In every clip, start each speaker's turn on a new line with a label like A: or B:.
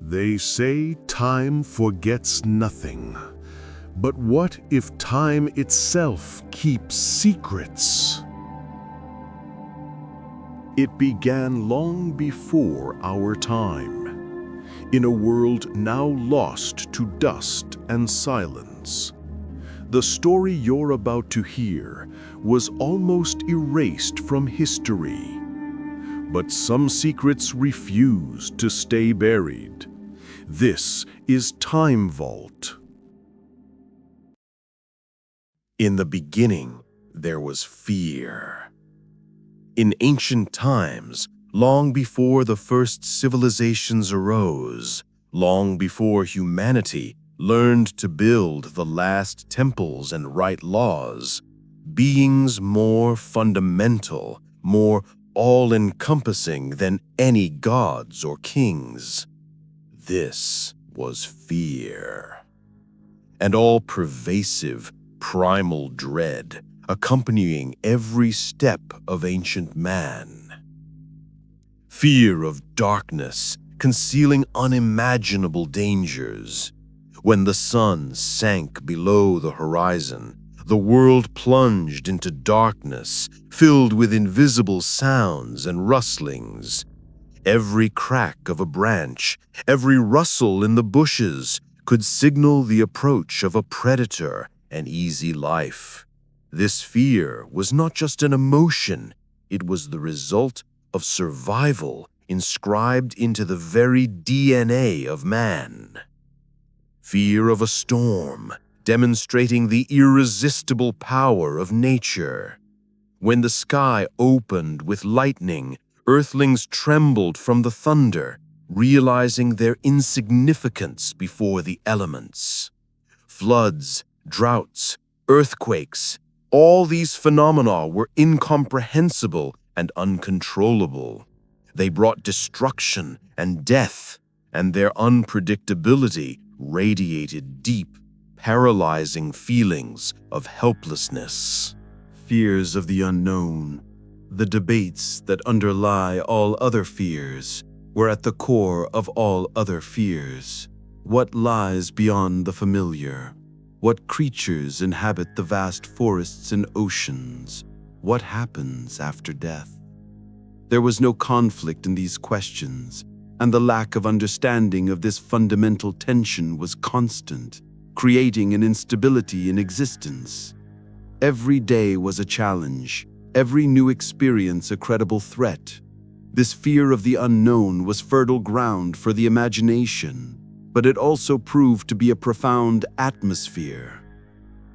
A: They say time forgets nothing. But what if time itself keeps secrets? It began long before our time, in a world now lost to dust and silence. The story you're about to hear was almost erased from history. But some secrets refuse to stay buried. This is TimeVault. In the beginning, there was fear. In ancient times, long before the first civilizations arose, long before humanity learned to build the last temples and write laws, beings more fundamental, more all-encompassing than any gods or kings. This was fear. And all-pervasive, primal dread accompanying every step of ancient man. Fear of darkness, concealing unimaginable dangers. When the sun sank below the horizon, the world plunged into darkness, filled with invisible sounds and rustlings. Every crack of a branch, every rustle in the bushes could signal the approach of a predator, an easy life. This fear was not just an emotion, it was the result of survival inscribed into the very DNA of man. Fear of a storm, demonstrating the irresistible power of nature. When the sky opened with lightning, earthlings trembled from the thunder, realizing their insignificance before the elements. Floods, droughts, earthquakes, all these phenomena were incomprehensible and uncontrollable. They brought destruction and death, and their unpredictability radiated deep, paralyzing feelings of helplessness. Fears of the unknown, the debates that underlie all other fears, were at the core of all other fears. What lies beyond the familiar? What creatures inhabit the vast forests and oceans? What happens after death? There was no conflict in these questions, and the lack of understanding of this fundamental tension was constant, creating an instability in existence. Every day was a challenge, every new experience a credible threat. This fear of the unknown was fertile ground for the imagination, but it also proved to be a profound atmosphere.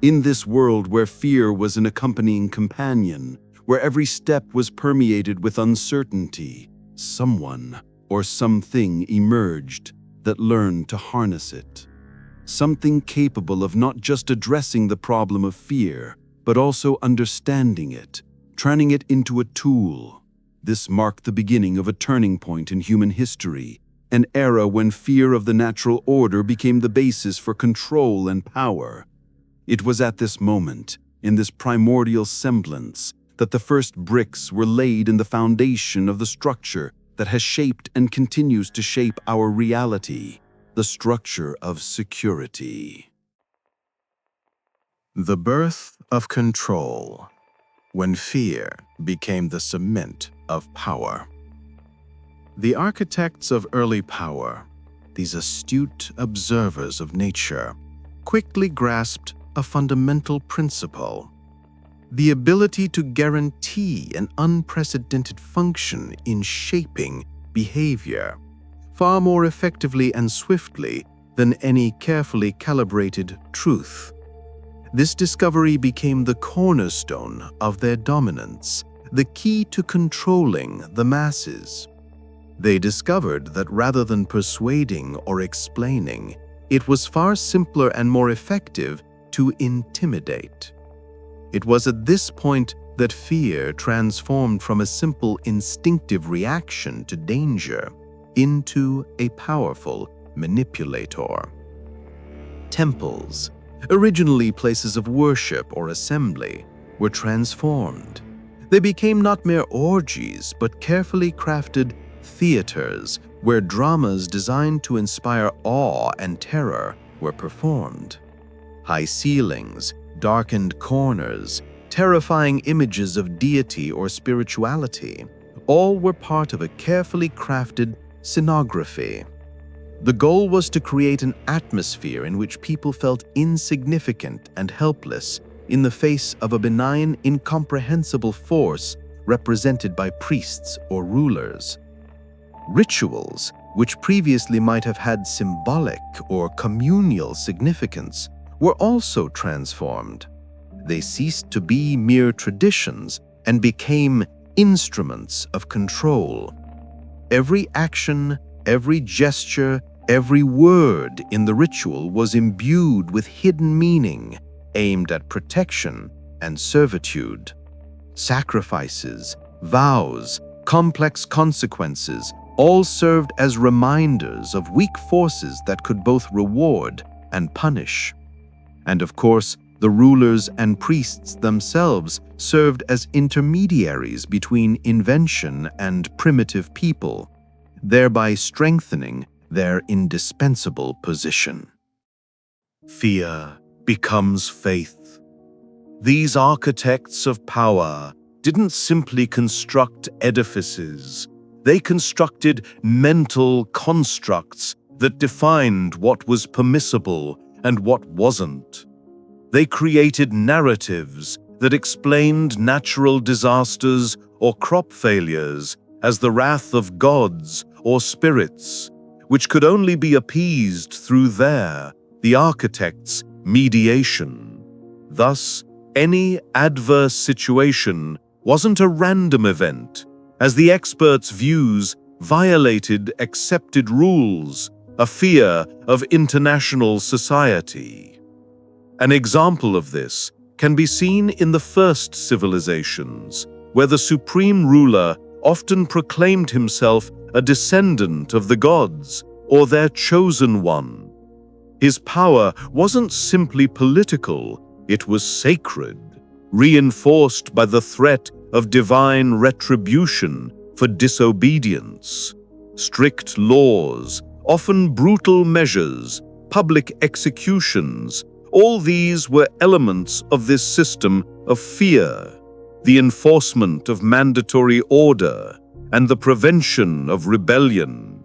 A: In this world where fear was an accompanying companion, where every step was permeated with uncertainty, someone or something emerged that learned to harness it. Something capable of not just addressing the problem of fear, but also understanding it, turning it into a tool. This marked the beginning of a turning point in human history, an era when fear of the natural order became the basis for control and power. It was at this moment, in this primordial semblance, that the first bricks were laid in the foundation of the structure that has shaped and continues to shape our reality, the structure of security. The birth of control, when fear became the cement of power. The architects of early power, these astute observers of nature, quickly grasped a fundamental principle: the ability to guarantee an unprecedented function in shaping behavior, far more effectively and swiftly than any carefully calibrated truth. This discovery became the cornerstone of their dominance, the key to controlling the masses. They discovered that rather than persuading or explaining, it was far simpler and more effective to intimidate. It was at this point that fear transformed from a simple instinctive reaction to danger into a powerful manipulator. Temples, originally places of worship or assembly, were transformed. They became not mere orgies, but carefully crafted theaters where dramas designed to inspire awe and terror were performed. High ceilings, darkened corners, terrifying images of deity or spirituality, all were part of a carefully crafted scenography. The goal was to create an atmosphere in which people felt insignificant and helpless in the face of a benign, incomprehensible force represented by priests or rulers. Rituals, which previously might have had symbolic or communal significance, were also transformed. They ceased to be mere traditions and became instruments of control. Every action, every gesture, every word in the ritual was imbued with hidden meaning, aimed at protection and servitude. Sacrifices, vows, complex consequences all served as reminders of weak forces that could both reward and punish. And of course, the rulers and priests themselves served as intermediaries between invention and primitive people, thereby strengthening their indispensable position. Fear becomes faith. These architects of power didn't simply construct edifices. They constructed mental constructs that defined what was permissible and what wasn't. They created narratives that explained natural disasters or crop failures as the wrath of gods or spirits, which could only be appeased through the architects' mediation. Thus, any adverse situation wasn't a random event, as the experts' views violated accepted rules, a fear of international society. An example of this can be seen in the first civilizations, where the supreme ruler often proclaimed himself a descendant of the gods or their chosen one. His power wasn't simply political, it was sacred, reinforced by the threat of divine retribution for disobedience. Strict laws, often brutal measures, public executions, all these were elements of this system of fear, the enforcement of mandatory order, and the prevention of rebellion.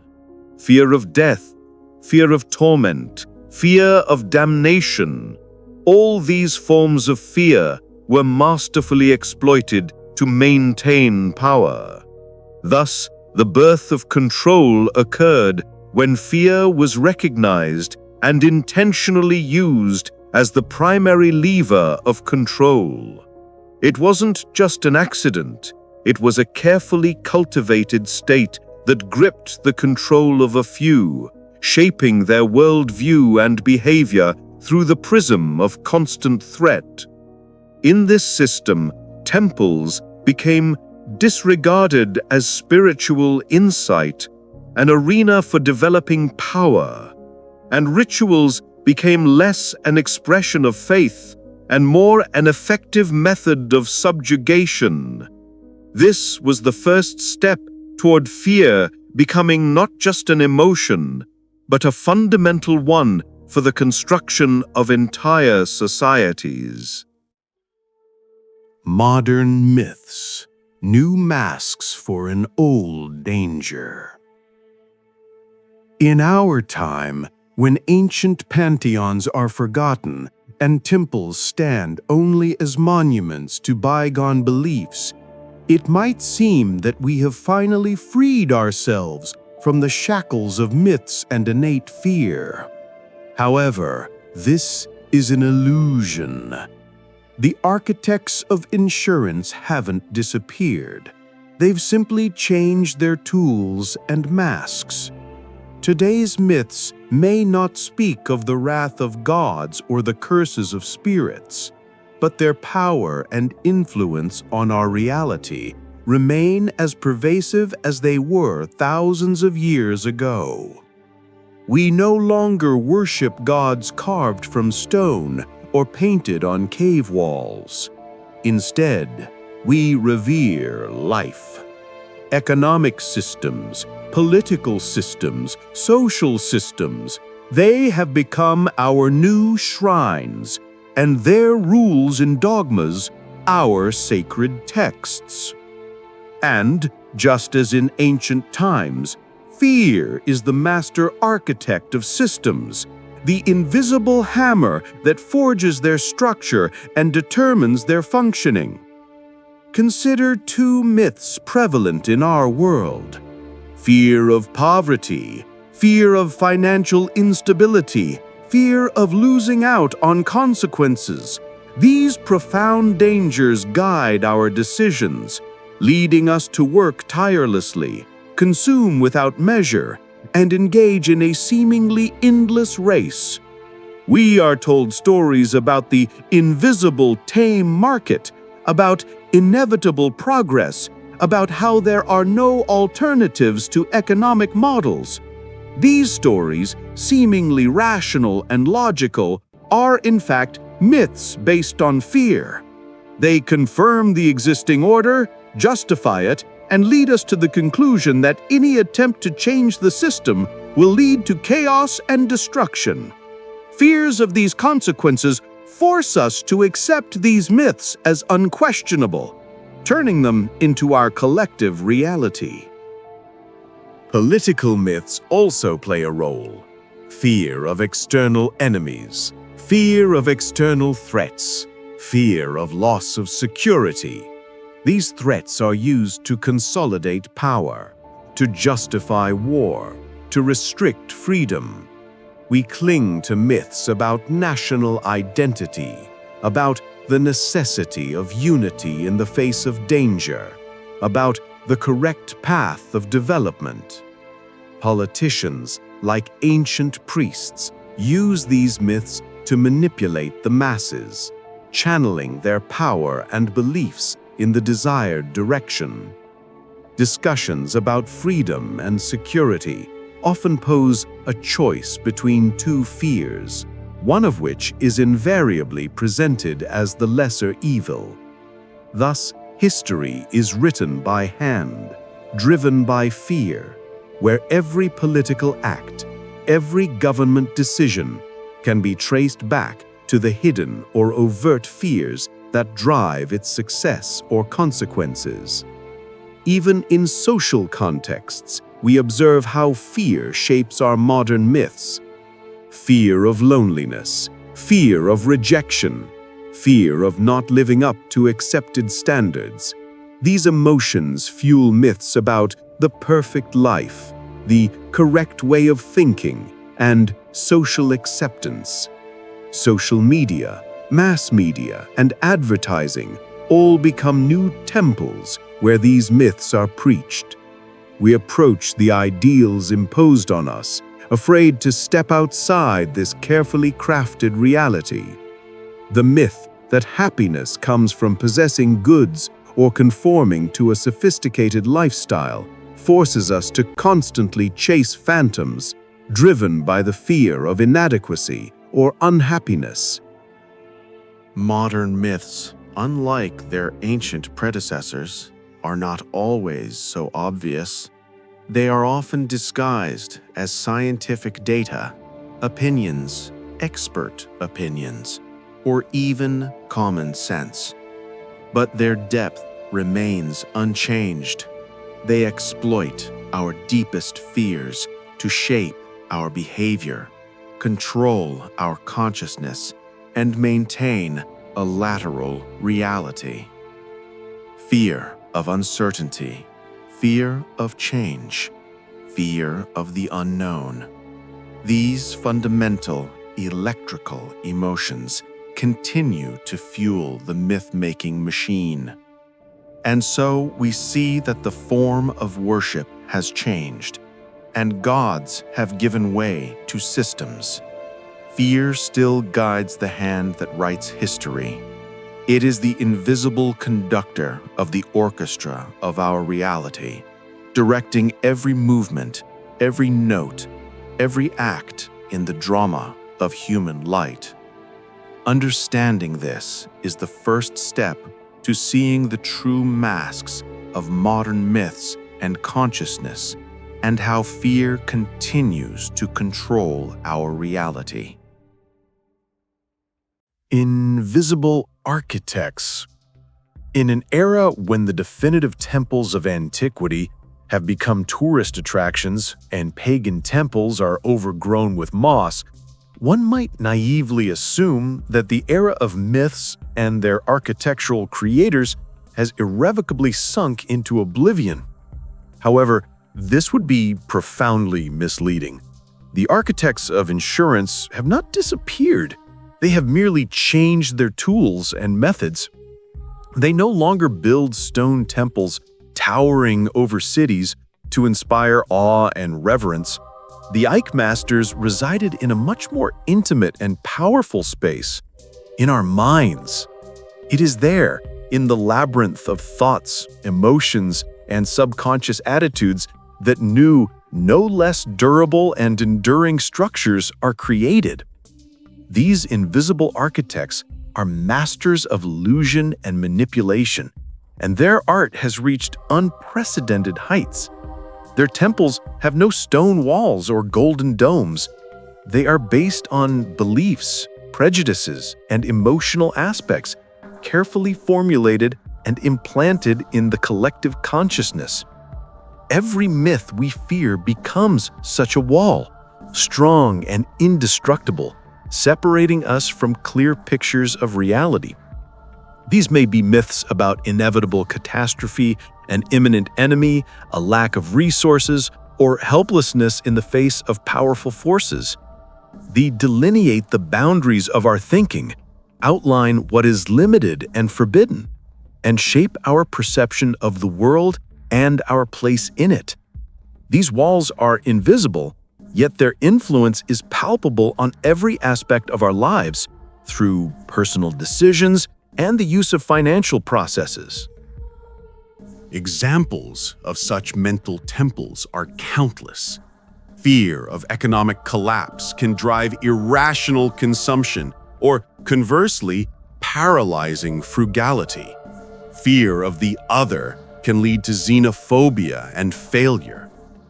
A: Fear of death, fear of torment, fear of damnation, all these forms of fear were masterfully exploited to maintain power. Thus, the birth of control occurred when fear was recognized and intentionally used as the primary lever of control. It wasn't just an accident, it was a carefully cultivated state that gripped the control of a few, shaping their worldview and behavior through the prism of constant threat. In this system, temples became disregarded as spiritual insight, an arena for developing power, and rituals became less an expression of faith and more an effective method of subjugation. This was the first step toward fear becoming not just an emotion, but a fundamental one for the construction of entire societies. Modern myths, new masks for an old danger. In our time, when ancient pantheons are forgotten and temples stand only as monuments to bygone beliefs, it might seem that we have finally freed ourselves from the shackles of myths and innate fear. However, this is an illusion. The architects of insurance haven't disappeared. They've simply changed their tools and masks. Today's myths may not speak of the wrath of gods or the curses of spirits, but their power and influence on our reality remain as pervasive as they were thousands of years ago. We no longer worship gods carved from stone or painted on cave walls. Instead, we revere life, economic systems,
B: political systems, social systems. They have become our new shrines, and their rules and dogmas our sacred texts. And, just as in ancient times, fear is the master architect of systems, the invisible hammer that forges their structure and determines their functioning. Consider two myths prevalent in our world: fear of poverty, fear of financial instability, fear of losing out on consequences. These profound dangers guide our decisions, leading us to work tirelessly, consume without measure, and engage in a seemingly endless race. We are told stories about the invisible tame market, about inevitable progress, about how there are no alternatives to economic models. These stories, seemingly rational and logical, are in fact myths based on fear. They confirm the existing order, justify it, and lead us to the conclusion that any attempt to change the system will lead to chaos and destruction. Fears of these consequences force us to accept these myths as unquestionable, turning them into our collective reality.
A: Political myths also play a role. Fear of external enemies, fear of external threats, fear of loss of security. These threats are used to consolidate power, to justify war, to restrict freedom. We cling to myths about national identity, about the necessity of unity in the face of danger, about the correct path of development. Politicians, like ancient priests, use these myths to manipulate the masses, channeling their power and beliefs in the desired direction. Discussions about freedom and security often pose a choice between two fears, one of which is invariably presented as the lesser evil. Thus, history is written by hand, driven by fear, where every political act, every government decision can be traced back to the hidden or overt fears that drive its success or consequences. Even in social contexts, we observe how fear shapes our modern myths. Fear of loneliness, fear of rejection, fear of not living up to accepted standards. These emotions fuel myths about the perfect life, the correct way of thinking, and social acceptance. Social media, mass media, and advertising all become new temples where these myths are preached. We approach the ideals imposed on us, afraid to step outside this carefully crafted reality. The myth that happiness comes from possessing goods or conforming to a sophisticated lifestyle forces us to constantly chase phantoms, driven by the fear of inadequacy or unhappiness.
C: Modern myths, unlike their ancient predecessors, are not always so obvious. They are often disguised as scientific data, opinions, expert opinions, or even common sense. But their depth remains unchanged. They exploit our deepest fears to shape our behavior, control our consciousness, and maintain a lateral reality. Fear of uncertainty, fear of change, fear of the unknown. These fundamental electrical emotions continue to fuel the myth-making machine. And so we see that the form of worship has changed, and gods have given way to systems. Fear still guides the hand that writes history. It is the invisible conductor of the orchestra of our reality, directing every movement, every note, every act in the drama of human light. Understanding this is the first step to seeing the true masks of modern myths and consciousness and how fear continues to control our reality.
A: Invisible architects. In an era when the definitive temples of antiquity have become tourist attractions and pagan temples are overgrown with moss, one might naively assume that the era of myths and their architectural creators has irrevocably sunk into oblivion. However, this would be profoundly misleading. The architects of insurance have not disappeared. They have merely changed their tools and methods. They no longer build stone temples towering over cities to inspire awe and reverence. The Ike Masters resided in a much more intimate and powerful space, in our minds. It is there, in the labyrinth of thoughts, emotions, and subconscious attitudes that new, no less durable and enduring structures are created. These invisible architects are masters of illusion and manipulation, and their art has reached unprecedented heights. Their temples have no stone walls or golden domes. They are based on beliefs, prejudices, and emotional aspects, carefully formulated and implanted in the collective consciousness. Every myth we fear becomes such a wall, strong and indestructible, separating us from clear pictures of reality. These may be myths about inevitable catastrophe, an imminent enemy, a lack of resources, or helplessness in the face of powerful forces. They delineate the boundaries of our thinking, outline what is limited and forbidden, and shape our perception of the world and our place in it. These walls are invisible, yet their influence is palpable on every aspect of our lives through personal decisions and the use of financial processes.
C: Examples of such mental temples are countless. Fear of economic collapse can drive irrational consumption, or conversely, paralyzing frugality. Fear of the other can lead to xenophobia and failure.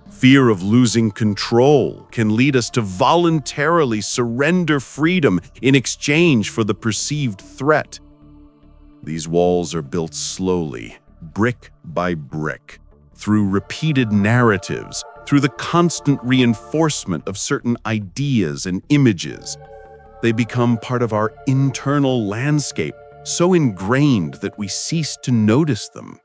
C: Fear of losing control can lead us to voluntarily surrender freedom in exchange for the perceived threat. These walls are built slowly, brick by brick, through repeated narratives, through the constant reinforcement of certain ideas and images. They become part of our internal landscape, so ingrained that we cease to notice them.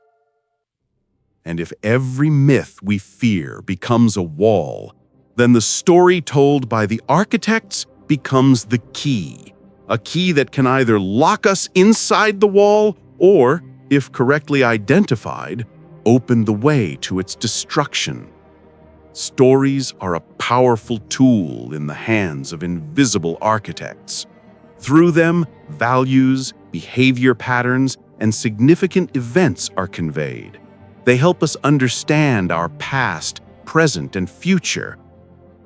C: And if every myth we fear becomes a wall, then the story told by the architects becomes the key, a key that can either lock us inside the wall or, if correctly identified, open the way to its destruction. Stories are a powerful tool in the hands of invisible architects. Through them, values, behavior patterns, and significant events are conveyed. They help us understand our past, present, and future.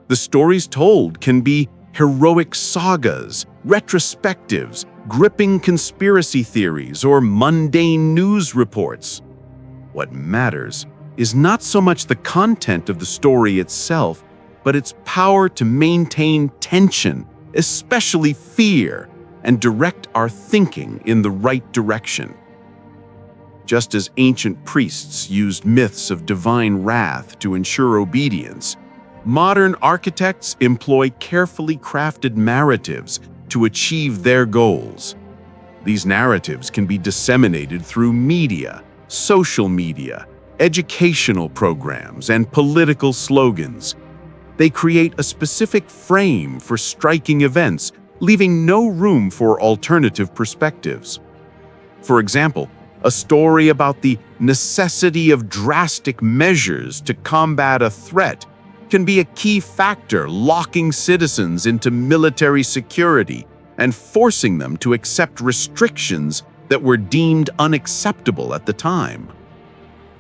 C: The stories told can be heroic sagas, retrospectives, gripping conspiracy theories, or mundane news reports. What matters is not so much the content of the story itself, but its power to maintain tension, especially fear, and direct our thinking in the right direction. Just as ancient priests used myths of divine wrath to ensure obedience, modern architects employ carefully crafted narratives to achieve their goals. These narratives can be disseminated through media, social media, educational programs, and political slogans. They create a specific frame for striking events, leaving no room for alternative perspectives. For example, a story about the necessity of drastic measures to combat a threat can be a key factor locking citizens into military security and forcing them to accept restrictions that were deemed unacceptable at the time.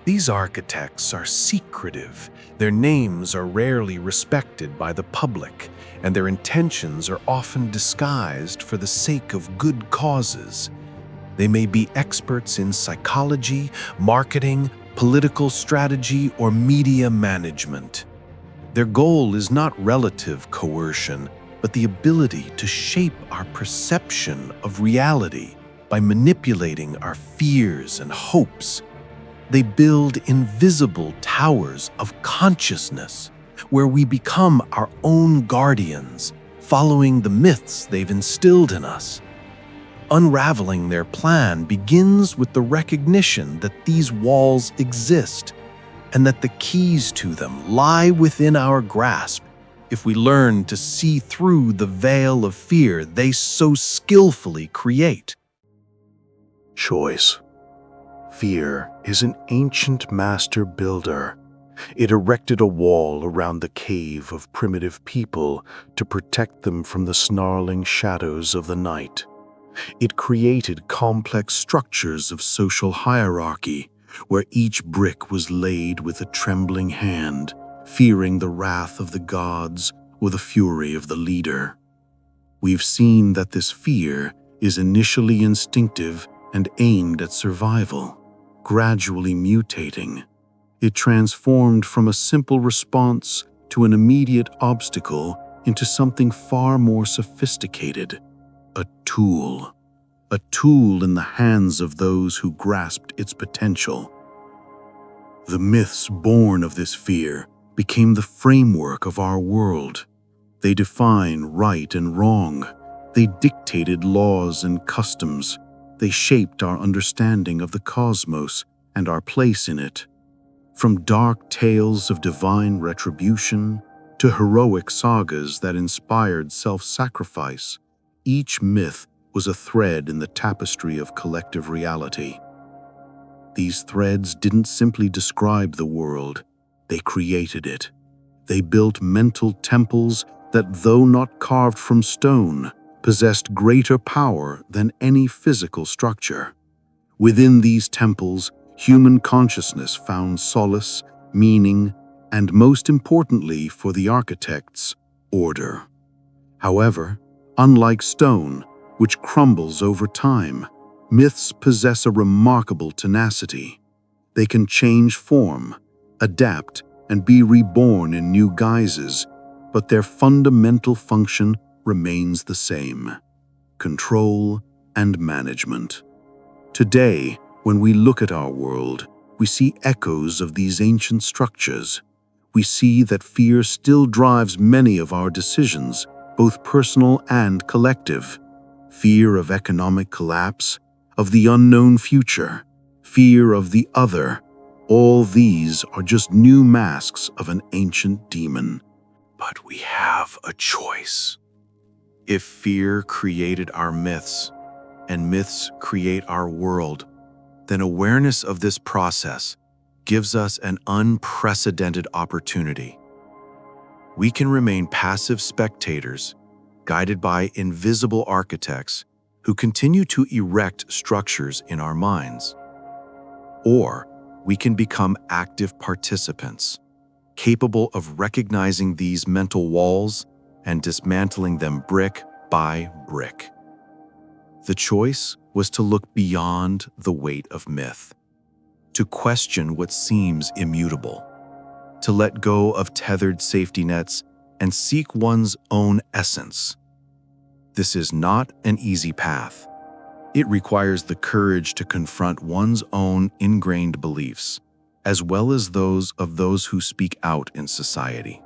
A: These architects are secretive. Their names are rarely respected by the public, and their intentions are often disguised for the sake of good causes. They may be experts in psychology, marketing, political strategy, or media management. Their goal is not relative coercion, but the ability to shape our perception of reality by manipulating our fears and hopes. They build invisible towers of consciousness, where we become our own guardians, following the myths they've instilled in us. Unraveling their plan begins with the recognition that these walls exist, and that the keys to them lie within our grasp if we learn to see through the veil of fear they so skillfully create.
B: Choice. Fear is an ancient master builder. It erected a wall around the cave of primitive people to protect them from the snarling shadows of the night. It created complex structures of social hierarchy, where each brick was laid with a trembling hand, fearing the wrath of the gods or the fury of the leader. We've seen that this fear is initially instinctive and aimed at survival, gradually mutating. It transformed from a simple response to an immediate obstacle into something far more sophisticated, a tool in the hands of those who grasped its potential. The myths born of this fear became the framework of our world. They define right and wrong. They dictated laws and customs. They shaped our understanding of the cosmos and our place in it. From dark tales of divine retribution to heroic sagas that inspired self-sacrifice, each myth was a thread in the tapestry of collective reality. These threads didn't simply describe the world, they created it. They built mental temples that, though not carved from stone, possessed greater power than any physical structure. Within these temples, human consciousness found solace, meaning, and most importantly for the architects, order. However, unlike stone, which crumbles over time, myths possess a remarkable tenacity. They can change form, adapt, and be reborn in new guises, but their fundamental function remains the same: control and management. Today, when we look at our world, we see echoes of these ancient structures. We see that fear still drives many of our decisions, both personal and collective. Fear of economic collapse, of the unknown future, fear of the other. All these are just new masks of an ancient demon.
A: But we have a choice. If fear created our myths, and myths create our world, then awareness of this process gives us an unprecedented opportunity. We can remain passive spectators, guided by invisible architects who continue to erect structures in our minds. Or we can become active participants, capable of recognizing these mental walls and dismantling them brick by brick. The choice was to look beyond the weight of myth, to question what seems immutable, to let go of tethered safety nets and seek one's own essence. This is not an easy path. It requires the courage to confront one's own ingrained beliefs, as well as those of those who speak out in society.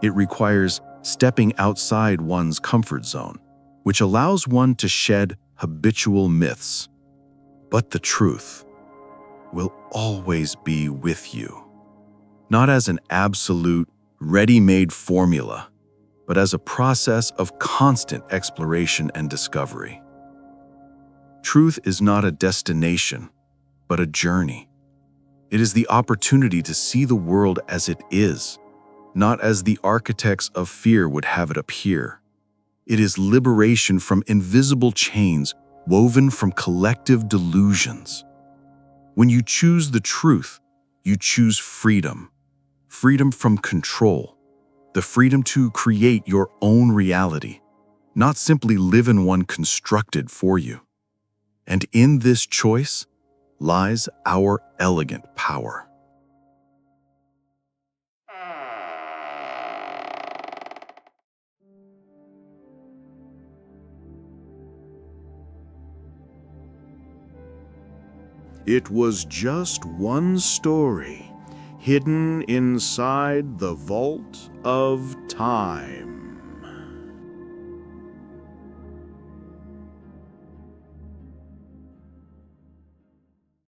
A: It requires stepping outside one's comfort zone, which allows one to shed habitual myths. But the truth will always be with you, not as an absolute, ready-made formula, but as a process of constant exploration and discovery. Truth is not a destination, but a journey. It is the opportunity to see the world as it is, not as the architects of fear would have it appear. It is liberation from invisible chains woven from collective delusions. When you choose the truth, you choose freedom. Freedom from control. The freedom to create your own reality, not simply live in one constructed for you. And in this choice lies our elegant power.
C: It was just one story, hidden inside the vault of time.